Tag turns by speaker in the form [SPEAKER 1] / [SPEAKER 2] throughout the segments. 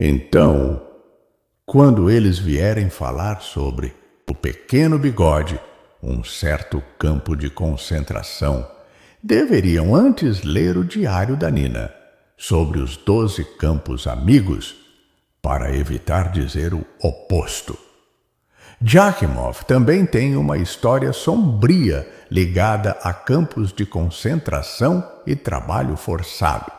[SPEAKER 1] Então, quando eles vierem falar sobre o Pequeno Bigode, um certo campo de concentração, deveriam antes ler o diário da Nina sobre os 12 campos amigos para evitar dizer o oposto. Yakimov também tem uma história sombria ligada a campos de concentração e trabalho forçado,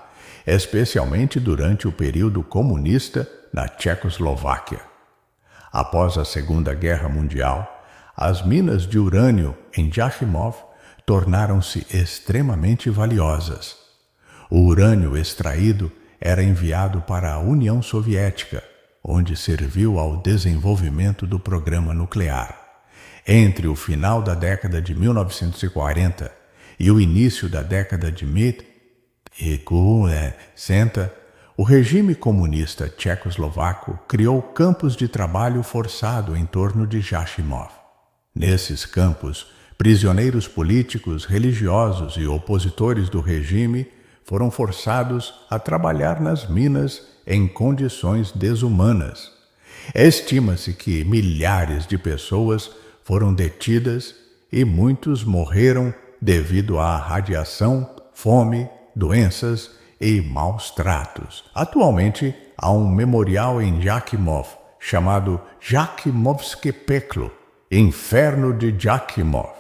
[SPEAKER 1] especialmente durante o período comunista na Tchecoslováquia. Após a Segunda Guerra Mundial, as minas de urânio em Yakimov tornaram-se extremamente valiosas. O urânio extraído era enviado para a União Soviética, onde serviu ao desenvolvimento do programa nuclear. Entre o final da década de 1940 e o início da década de 1960, o regime comunista tchecoslovaco criou campos de trabalho forçado em torno de Yakimov. Nesses campos, prisioneiros políticos, religiosos e opositores do regime foram forçados a trabalhar nas minas em condições desumanas. Estima-se que milhares de pessoas foram detidas e muitos morreram devido à radiação, fome, doenças e maus tratos. Atualmente, há um memorial em Yakimov chamado Yakimovsky Peklo, Inferno de Yakimov,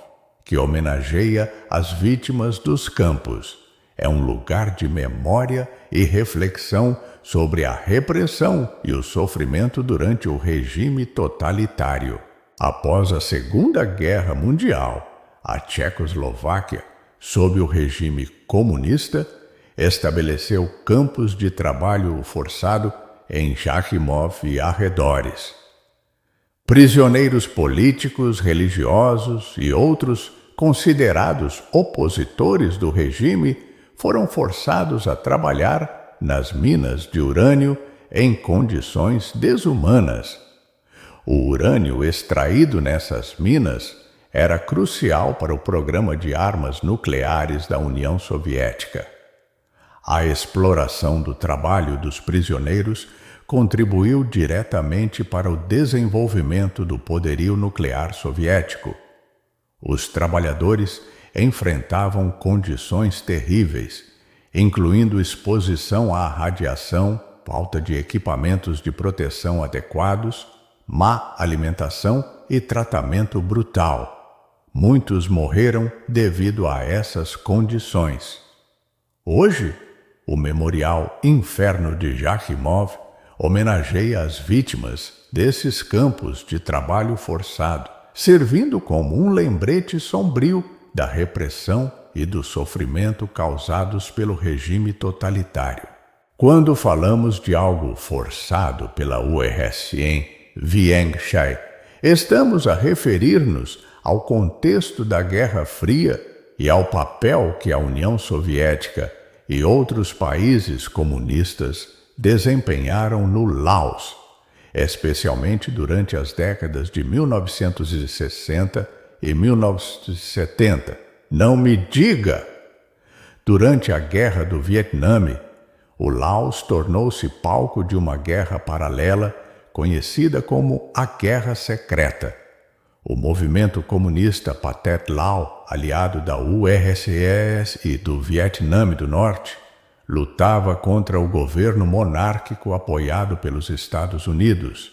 [SPEAKER 1] que homenageia as vítimas dos campos. É um lugar de memória e reflexão sobre a repressão e o sofrimento durante o regime totalitário. Após a Segunda Guerra Mundial, a Tchecoslováquia, sob o regime comunista, estabeleceu campos de trabalho forçado em Yakimov e arredores. Prisioneiros políticos, religiosos e outros considerados opositores do regime foram forçados a trabalhar nas minas de urânio em condições desumanas. O urânio extraído nessas minas era crucial para o programa de armas nucleares da União Soviética. A exploração do trabalho dos prisioneiros contribuiu diretamente para o desenvolvimento do poderio nuclear soviético. Os trabalhadores enfrentavam condições terríveis, incluindo exposição à radiação, falta de equipamentos de proteção adequados, má alimentação e tratamento brutal. Muitos morreram devido a essas condições. Hoje, o Memorial Inferno de Yakimov homenageia as vítimas desses campos de trabalho forçado, servindo como um lembrete sombrio da repressão e do sofrimento causados pelo regime totalitário. Quando falamos de algo forçado pela URSS em Viengshai, estamos a referir-nos ao contexto da Guerra Fria e ao papel que a União Soviética e outros países comunistas desempenharam no Laos, especialmente durante as décadas de 1960 e 1970. Não me diga! Durante a Guerra do Vietnã, o Laos tornou-se palco de uma guerra paralela conhecida como a Guerra Secreta. O movimento comunista Pathet Lao, aliado da URSS e do Vietnã do Norte, lutava contra o governo monárquico apoiado pelos Estados Unidos.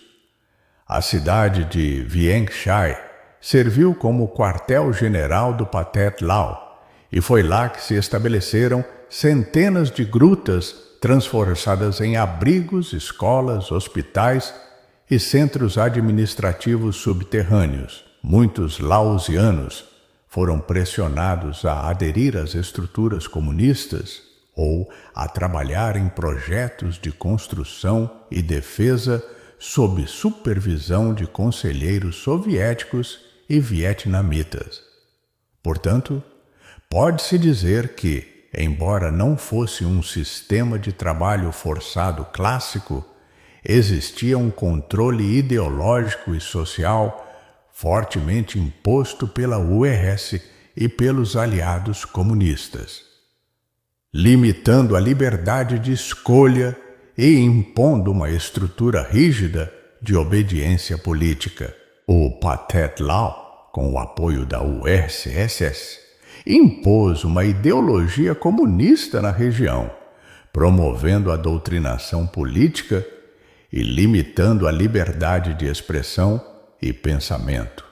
[SPEAKER 1] A cidade de Vientiane serviu como quartel-general do Pathet Lao, e foi lá que se estabeleceram centenas de grutas transformadas em abrigos, escolas, hospitais e centros administrativos subterrâneos. Muitos laosianos foram pressionados a aderir às estruturas comunistas ou a trabalhar em projetos de construção e defesa sob supervisão de conselheiros soviéticos e vietnamitas. Portanto, pode-se dizer que, embora não fosse um sistema de trabalho forçado clássico, existia um controle ideológico e social fortemente imposto pela URSS e pelos aliados comunistas, limitando a liberdade de escolha e impondo uma estrutura rígida de obediência política. O Pathet Lao, com o apoio da URSS, impôs uma ideologia comunista na região, promovendo a doutrinação política e limitando a liberdade de expressão e pensamento.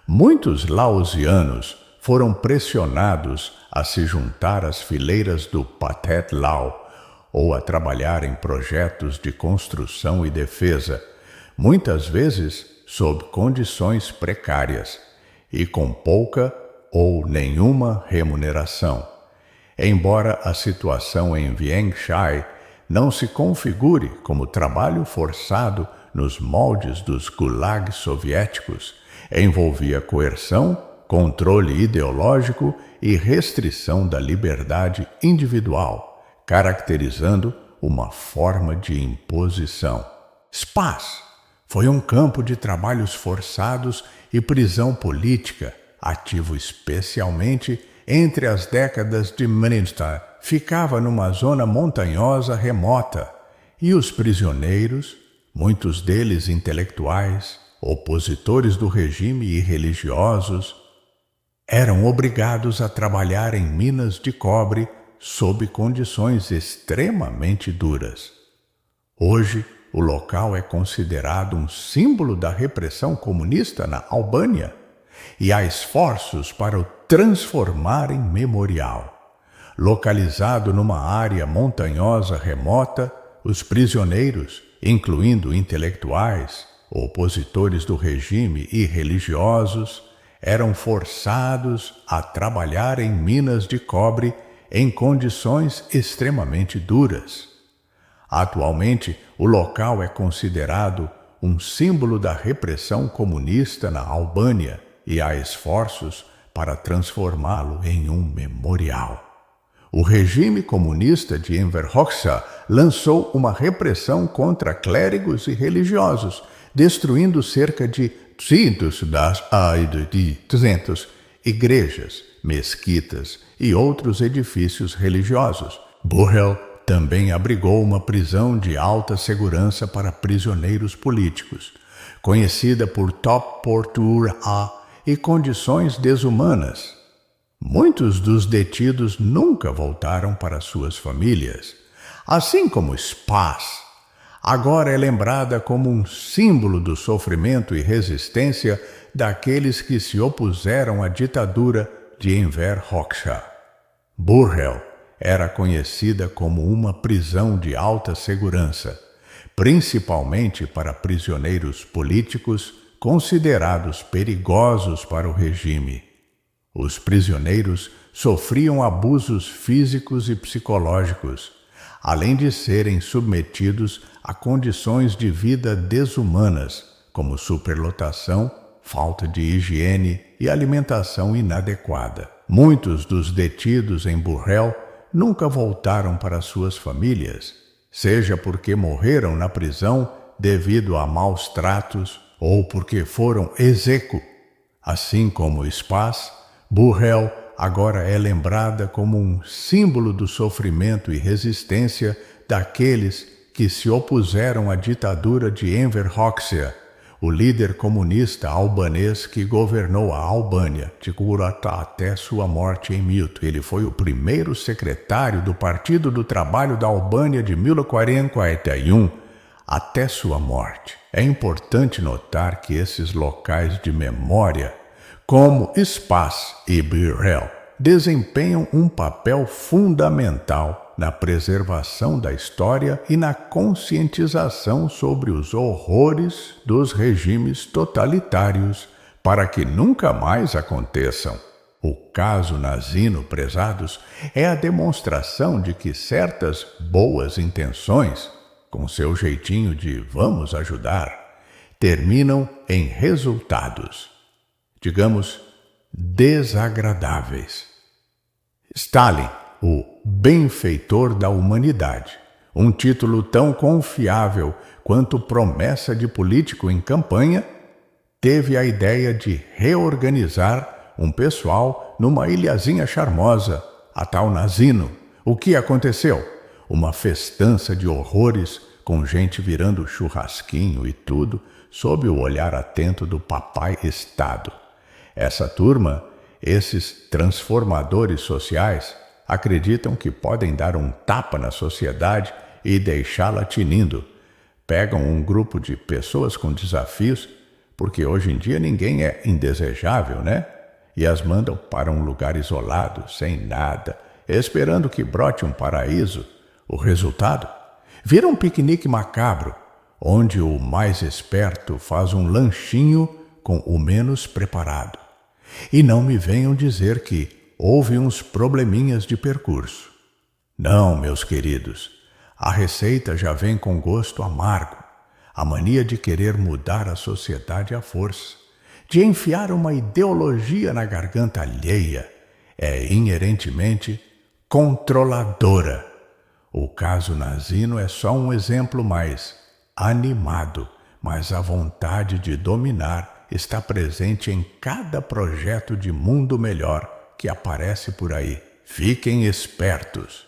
[SPEAKER 1] Muitos laosianos foram pressionados a se juntar às fileiras do Pathet Lao ou a trabalhar em projetos de construção e defesa, muitas vezes sob condições precárias e com pouca ou nenhuma remuneração. Embora a situação em Viêng Chai não se configure como trabalho forçado nos moldes dos gulags soviéticos, envolvia coerção, controle ideológico e restrição da liberdade individual, caracterizando uma forma de imposição. Spás foi um campo de trabalhos forçados e prisão política, ativo especialmente entre as décadas de Mninsta. Ficava numa zona montanhosa remota, e os prisioneiros, muitos deles intelectuais, opositores do regime e religiosos, eram obrigados a trabalhar em minas de cobre sob condições extremamente duras. Hoje, o local é considerado um símbolo da repressão comunista na Albânia e há esforços para o transformar em memorial. Localizado numa área montanhosa remota, os prisioneiros, incluindo intelectuais, opositores do regime e religiosos, eram forçados a trabalhar em minas de cobre em condições extremamente duras. Atualmente, o local é considerado um símbolo da repressão comunista na Albânia e há esforços para transformá-lo em um memorial. O regime comunista de Enver Hoxha lançou uma repressão contra clérigos e religiosos, destruindo cerca de 200 igrejas, mesquitas e outros edifícios religiosos. Burhel também abrigou uma prisão de alta segurança para prisioneiros políticos, conhecida por top tortura e condições desumanas. Muitos dos detidos nunca voltaram para suas famílias, assim como Spás. Agora é lembrada como um símbolo do sofrimento e resistência daqueles que se opuseram à ditadura de Enver Hoxha. Burhel era conhecida como uma prisão de alta segurança, principalmente para prisioneiros políticos considerados perigosos para o regime. Os prisioneiros sofriam abusos físicos e psicológicos, além de serem submetidos a condições de vida desumanas, como superlotação, falta de higiene e alimentação inadequada. Muitos dos detidos em Burhel nunca voltaram para suas famílias, seja porque morreram na prisão devido a maus tratos ou porque foram executados. Assim como Spás, Burhel agora é lembrada como um símbolo do sofrimento e resistência daqueles que se opuseram à ditadura de Enver Hoxha, o líder comunista albanês que governou a Albânia até sua morte em Mito. Ele foi o primeiro secretário do Partido do Trabalho da Albânia de 1941 até sua morte. É importante notar que esses locais de memória, como Spás e Burhel, desempenham um papel fundamental na preservação da história e na conscientização sobre os horrores dos regimes totalitários para que nunca mais aconteçam. O caso Nazino, prezados, é a demonstração de que certas boas intenções, com seu jeitinho de vamos ajudar, terminam em resultados, digamos, desagradáveis. Stalin, o benfeitor da humanidade, um título tão confiável quanto promessa de político em campanha, teve a ideia de reorganizar um pessoal numa ilhazinha charmosa, a tal Nazino. O que aconteceu? uma festança de horrores, com gente virando churrasquinho e tudo, sob o olhar atento do papai Estado. Essa turma, esses transformadores sociais, acreditam que podem dar um tapa na sociedade e deixá-la tinindo. Pegam um grupo de pessoas com desafios, porque hoje em dia ninguém é indesejável, né? E as mandam para um lugar isolado, sem nada, esperando que brote um paraíso. O resultado? Vira um piquenique macabro, onde o mais esperto faz um lanchinho com o menos preparado. E não me venham dizer que houve uns probleminhas de percurso. Não, meus queridos, a receita já vem com gosto amargo, a mania de querer mudar a sociedade à força, de enfiar uma ideologia na garganta alheia, é inerentemente controladora. O caso Nazino é só um exemplo mais animado, mas a vontade de dominar está presente em cada projeto de mundo melhor que aparece por aí. Fiquem espertos.